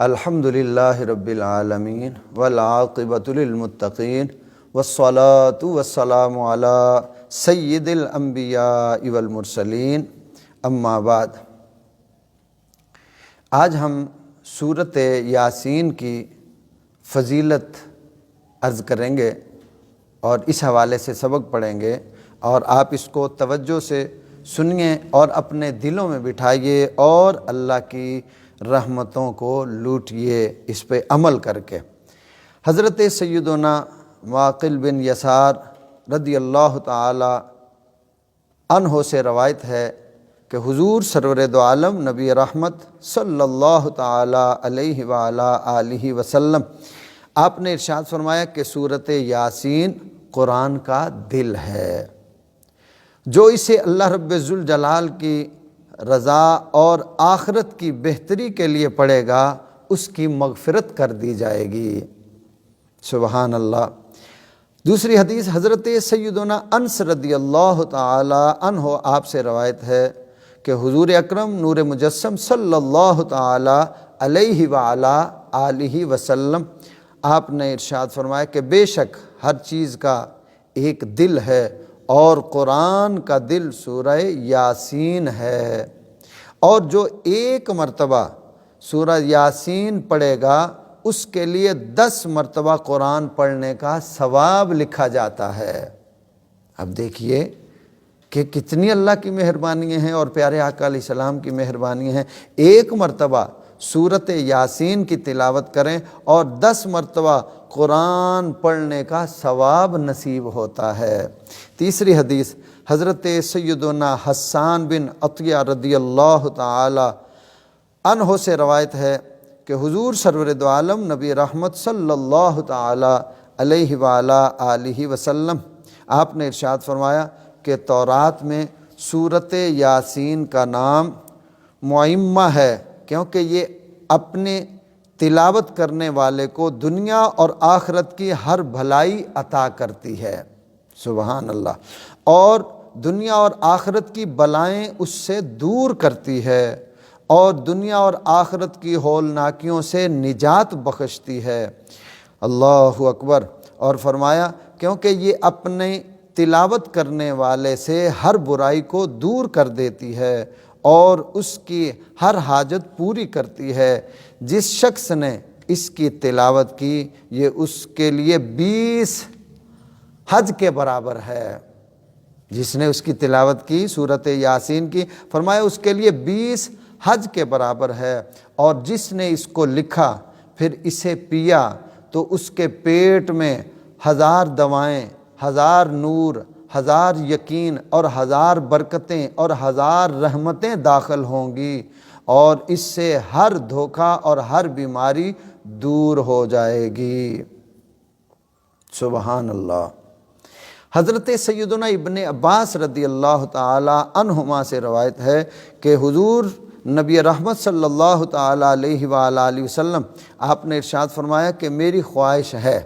الحمدللہ رب العالمین والعاقبۃ للمتقین والصلاۃ والسلام علی سید الانبیاء والمرسلین اما بعد۔ آج ہم سورۃ یاسین کی فضیلت عرض کریں گے اور اس حوالے سے سبق پڑھیں گے، اور آپ اس کو توجہ سے سنیے اور اپنے دلوں میں بٹھائیے اور اللہ کی رحمتوں کو لوٹیے اس پہ عمل کر کے۔ حضرت سیدنا معقل بن یسار رضی اللہ تعالی عنہ سے روایت ہے کہ حضور سرور دو عالم نبی رحمت صلی اللہ تعالی علیہ وآلہ آلہ وسلم آپ نے ارشاد فرمایا کہ سورۃ یاسین قرآن کا دل ہے، جو اسے اللہ رب ذوالجلال کی رضا اور آخرت کی بہتری کے لیے پڑھے گا اس کی مغفرت کر دی جائے گی۔ سبحان اللہ۔ دوسری حدیث حضرت سیدنا انس رضی اللہ تعالی عنہ آپ سے روایت ہے کہ حضور اکرم نور مجسم صلی اللہ تعالی علیہ وآلہ آلہ وسلم آپ نے ارشاد فرمایا کہ بے شک ہر چیز کا ایک دل ہے اور قرآن کا دل سورہ یاسین ہے، اور جو ایک مرتبہ سورہ یاسین پڑھے گا اس کے لیے 10 مرتبہ قرآن پڑھنے کا ثواب لکھا جاتا ہے۔ اب دیکھیے کہ کتنی اللہ کی مہربانی ہیں اور پیارے آقا علیہ السلام کی مہربانی ہیں۔ ایک مرتبہ سورۃ یاسین کی تلاوت کریں اور 10 مرتبہ قرآن پڑھنے کا ثواب نصیب ہوتا ہے۔ تیسری حدیث حضرت سیدنا حسان بن عطیہ رضی اللہ تعالی عنہ سے روایت ہے کہ حضور سرور دو عالم نبی رحمت صلی اللہ تعالی علیہ وآلہ آلہ وسلم آپ نے ارشاد فرمایا کہ تورات میں سورۃ یاسین کا نام معمہ ہے، کیونکہ یہ اپنے تلاوت کرنے والے کو دنیا اور آخرت کی ہر بھلائی عطا کرتی ہے۔ سبحان اللہ۔ اور دنیا اور آخرت کی بلائیں اس سے دور کرتی ہے اور دنیا اور آخرت کی ہولناکیوں سے نجات بخشتی ہے۔ اللہ اکبر۔ اور فرمایا کیونکہ یہ اپنے تلاوت کرنے والے سے ہر برائی کو دور کر دیتی ہے اور اس کی ہر حاجت پوری کرتی ہے۔ جس شخص نے اس کی تلاوت کی یہ اس کے لیے 20 حج کے برابر ہے۔ جس نے اس کی تلاوت کی سورۃ یاسین کی، فرمایا اس کے لیے 20 حج کے برابر ہے، اور جس نے اس کو لکھا پھر اسے پیا تو اس کے پیٹ میں 1000 دوائیں، 1000 نور، 1000 یقین اور 1000 برکتیں اور 1000 رحمتیں داخل ہوں گی، اور اس سے ہر دھوکہ اور ہر بیماری دور ہو جائے گی۔ سبحان اللہ۔ حضرت سیدنا ابن عباس رضی اللہ تعالی عنہما سے روایت ہے کہ حضور نبی رحمت صلی اللہ تعالی علیہ وآلہ وسلم آپ نے ارشاد فرمایا کہ میری خواہش ہے۔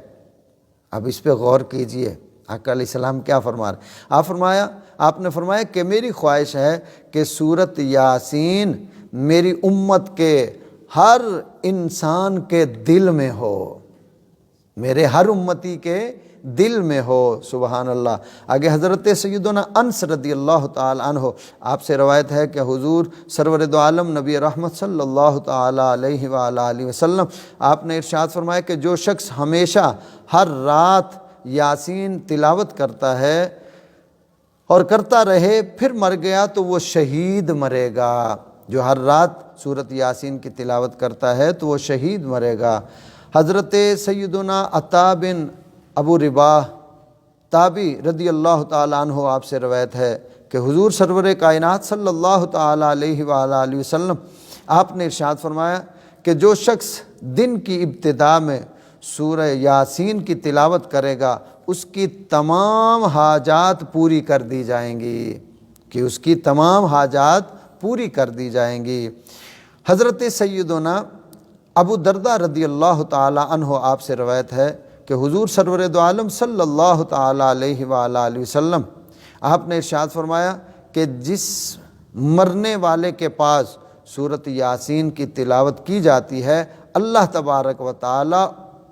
اب اس پہ غور کیجئے، آقا علیہ السلام کیا فرما رہے؟ آپ نے فرمایا کہ میری خواہش ہے کہ سورۃ یاسین میری امت کے ہر انسان کے دل میں ہو، میرے ہر امتی کے دل میں ہو۔ سبحان اللہ۔ آگے حضرت سیدنا انس رضی اللہ تعالی عنہ آپ سے روایت ہے کہ حضور سرور دو عالم نبی رحمت صلی اللہ تعالی علیہ وآلہ آلہ وسلم آپ نے ارشاد فرمایا کہ جو شخص ہمیشہ ہر رات یاسین تلاوت کرتا ہے اور کرتا رہے پھر مر گیا تو وہ شہید مرے گا۔ جو ہر رات سورۃ یاسین کی تلاوت کرتا ہے تو وہ شہید مرے گا۔ حضرت سیدنا عطا بن ابو رباح تابعی رضی اللہ تعالی عنہ آپ سے روایت ہے کہ حضور سرور کائنات صلی اللہ تعالی علیہ وآلہ آلہ وسلم آپ نے ارشاد فرمایا کہ جو شخص دن کی ابتدا میں سورہ یاسین کی تلاوت کرے گا اس کی تمام حاجات پوری کر دی جائیں گی، کہ اس کی تمام حاجات پوری کر دی جائیں گی۔ حضرت سیدنا ابو دردہ رضی اللہ تعالی عنہ آپ سے روایت ہے کہ حضور سرور دو عالم صلی اللہ تعالی علیہ وآلہ آلہ وسلم آپ نے ارشاد فرمایا کہ جس مرنے والے کے پاس سورۃ یاسین کی تلاوت کی جاتی ہے اللہ تبارک و تعالی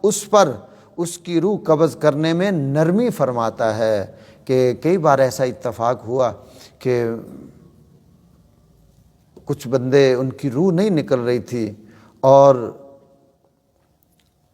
اس پر اس کی روح قبض کرنے میں نرمی فرماتا ہے کہ کئی بار ایسا اتفاق ہوا کہ کچھ بندے ان کی روح نہیں نکل رہی تھی اور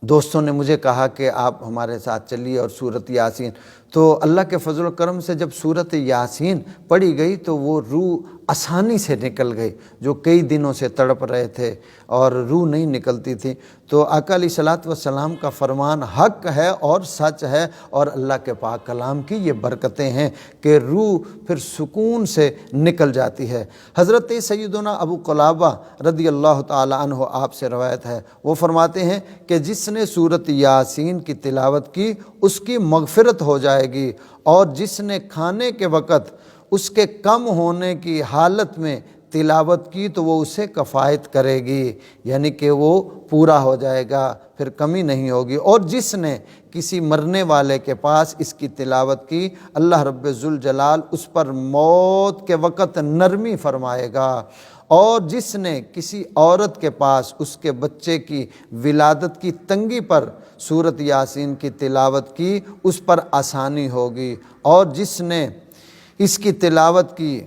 دوستوں نے مجھے کہا کہ آپ ہمارے ساتھ چلیے اور سورۃ یاسین، تو اللہ کے فضل و کرم سے جب سورۃ یاسین پڑھی گئی تو وہ روح آسانی سے نکل گئی، جو کئی دنوں سے تڑپ رہے تھے اور روح نہیں نکلتی تھی۔ تو آقا علیہ الصلوۃ والسلام کا فرمان حق ہے اور سچ ہے، اور اللہ کے پاک کلام کی یہ برکتیں ہیں کہ روح پھر سکون سے نکل جاتی ہے۔ حضرت سیدنا ابو قلابہ رضی اللہ تعالی عنہ آپ سے روایت ہے، وہ فرماتے ہیں کہ جس نے سورۃ یاسین کی تلاوت کی اس کی مغفرت ہو جائے گی، اور جس نے کھانے کے وقت اس کے کم ہونے کی حالت میں تلاوت کی تو وہ اسے کفایت کرے گی، یعنی کہ وہ پورا ہو جائے گا، پھر کمی نہیں ہوگی۔ اور جس نے کسی مرنے والے کے پاس اس کی تلاوت کی، اللہ رب ذوالجلال اس پر موت کے وقت نرمی فرمائے گا۔ اور جس نے کسی عورت کے پاس اس کے بچے کی ولادت کی تنگی پر سورۃ یاسین کی تلاوت کی، اس پر آسانی ہوگی۔ اور جس نے اس کی تلاوت کی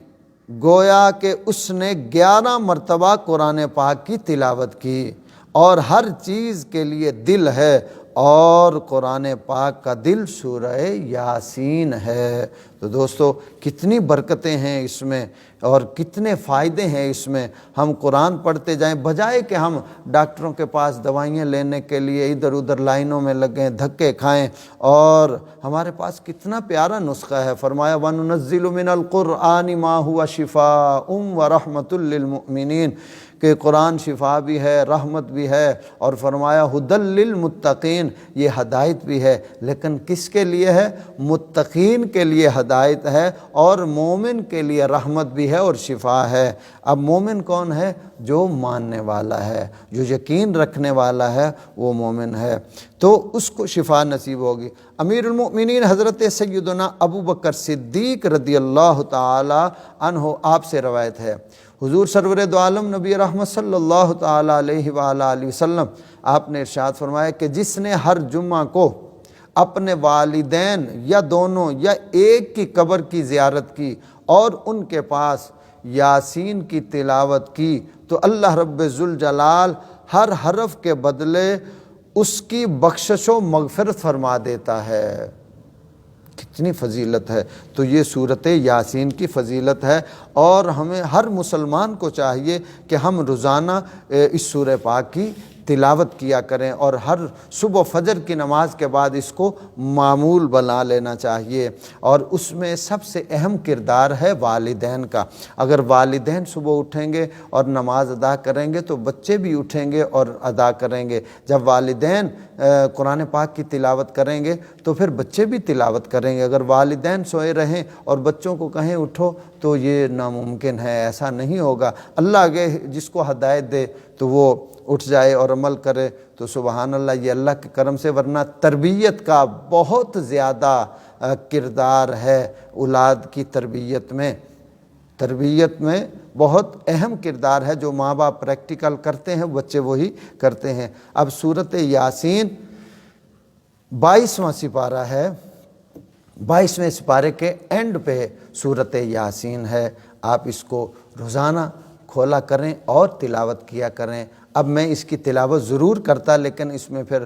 گویا کہ اس نے 11 مرتبہ قرآن پاک کی تلاوت کی، اور ہر چیز کے لیے دل ہے، اور قرآن پاک کا دل سورہ یاسین ہے۔ تو دوستو کتنی برکتیں ہیں اس میں اور کتنے فائدے ہیں اس میں۔ ہم قرآن پڑھتے جائیں، بجائے کہ ہم ڈاکٹروں کے پاس دوائیاں لینے کے لیے ادھر ادھر لائنوں میں لگیں، دھکے کھائیں، اور ہمارے پاس کتنا پیارا نسخہ ہے۔ فرمایا وَنُنَزِّلُ مِنَ الْقُرْآنِ مَا هُوَ شِفَاءٌ وَرَحْمَةٌ لِّلْمُؤْمِنِينَ کہ قرآن شفا بھی ہے، رحمت بھی ہے، اور فرمایا ہدی للمتقین، یہ ہدایت بھی ہے، لیکن کس کے لیے ہے؟ متقین کے لیے ہدایت ہے، اور مومن کے لیے رحمت بھی ہے اور شفا ہے۔ اب مومن کون ہے؟ جو ماننے والا ہے، جو یقین رکھنے والا ہے، وہ مومن ہے، تو اس کو شفا نصیب ہوگی۔ امیر المؤمنین حضرت سیدنا ابو بکر صدیق رضی اللہ تعالی عنہ آپ سے روایت ہے، حضور سرور دو عالم نبی رحمت صلی اللہ تعالی علیہ وآلہ وسلم آپ نے ارشاد فرمایا کہ جس نے ہر جمعہ کو اپنے والدین یا دونوں یا ایک کی قبر کی زیارت کی اور ان کے پاس یاسین کی تلاوت کی تو اللہ رب ذوالجلال ہر حرف کے بدلے اس کی بخشش و مغفرت فرما دیتا ہے۔ کتنی فضیلت ہے! تو یہ سورۃ یاسین کی فضیلت ہے، اور ہمیں ہر مسلمان کو چاہیے کہ ہم روزانہ اس سورہ پاک کی تلاوت کیا کریں، اور ہر صبح و فجر کی نماز کے بعد اس کو معمول بنا لینا چاہیے۔ اور اس میں سب سے اہم کردار ہے والدین کا۔ اگر والدین صبح اٹھیں گے اور نماز ادا کریں گے تو بچے بھی اٹھیں گے اور ادا کریں گے۔ جب والدین قرآن پاک کی تلاوت کریں گے تو پھر بچے بھی تلاوت کریں گے۔ اگر والدین سوئے رہیں اور بچوں کو کہیں اٹھو تو یہ ناممکن ہے، ایسا نہیں ہوگا۔ اللہ آگے جس کو ہدایت دے تو وہ اٹھ جائے اور عمل کرے تو سبحان اللہ، یہ اللہ کے کرم سے، ورنہ تربیت کا بہت زیادہ کردار ہے اولاد کی تربیت میں۔ تربیت میں بہت اہم کردار ہے، جو ماں باپ پریکٹیکل کرتے ہیں بچے وہی کرتے ہیں۔ اب سورۃ یاسین 22واں سپارہ ہے، 22ویں سپارے کے اینڈ پہ سورۃ یاسین ہے۔ آپ اس کو روزانہ کھولا کریں اور تلاوت کیا کریں۔ اب میں اس کی تلاوت ضرور کرتا، لیکن اس میں پھر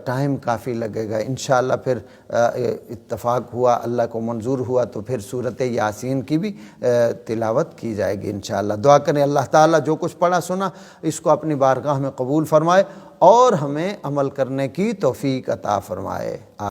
ٹائم کافی لگے گا۔ انشاءاللہ پھر اتفاق ہوا، اللہ کو منظور ہوا تو پھر سورۃ یاسین کی بھی تلاوت کی جائے گی انشاءاللہ۔ دعا کریں اللہ تعالیٰ جو کچھ پڑھا سنا اس کو اپنی بارگاہ میں قبول فرمائے اور ہمیں عمل کرنے کی توفیق عطا فرمائے۔